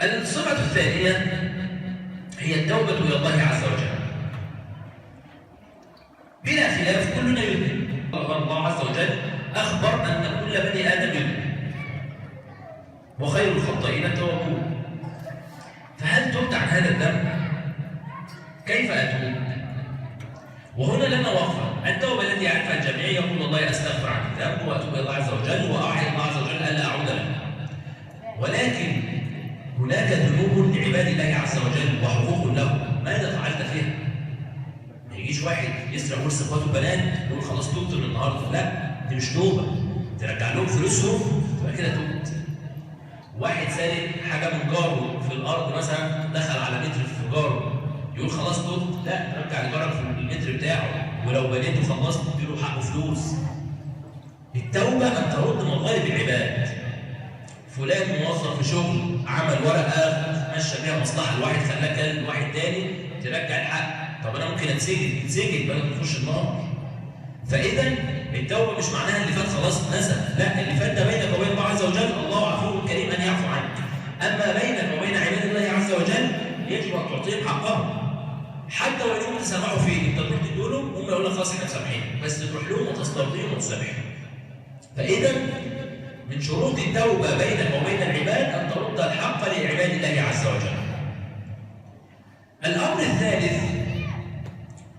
الصفة الثانية هي التوبة إلى الله عز وجل. بلا خلاف كلنا يذنب. الله عز وجل أخبر أن كل بني آدم يذنب، وخير الخطائين التوابون. فهل تبت عن هذا الذنب؟ كيف أتوب؟ وهنا لنا وقفة. التوبة التي يعرفها الجميع يقول الله أستغفر عن الذنب وأتوب إلى الله عز وجل وأعي الله عز وجل ألا أعود له. ولكن هناك ذنوب لعباد الله عز وجل وحقوق له، ماذا فعلت فيها؟ ما يجيش واحد يسرق ورث اخواته البنات يقول خلاص تبت من النهارده، لا، دي مش توبه، ترجع لهم فلوسهم تبقى كده تبت. واحد سارق حاجه من جاره في الارض مثلا، دخل على متر في جاره يقول خلاص تبت، لا، ترجع لجارك في المتر بتاعه، ولو بنيته خلصت تديله حقه فلوس. التوبه ان ترد مظالم العباد. فلان موظف في شغل عمل ورقه مشى بيها مصلحه لواحد خلاها كلب لواحد تاني، ترجع الحق. طب انا ممكن اتسجن بدل ما تخش النار. فاذا التوبه مش معناها اللي فات خلاص نسى، لا، اللي فات ده بينك وبين الله عز وجل، الله عفو كريم ان يعفو عنك. اما بينك وبين عباد الله عز وجل يجب ان تعطيهم حقهم، حتى ولو يوم تسامحوا فيه، انت تروح تديلهم هم يقول لك خلاص احنا مسامحين، بس تروح لهم وتسترضيهم وتسامحهم. فاذا من شروط التوبه بينك وبين العباد ان ترد الحق لعباد الله عز وجل. الامر الثالث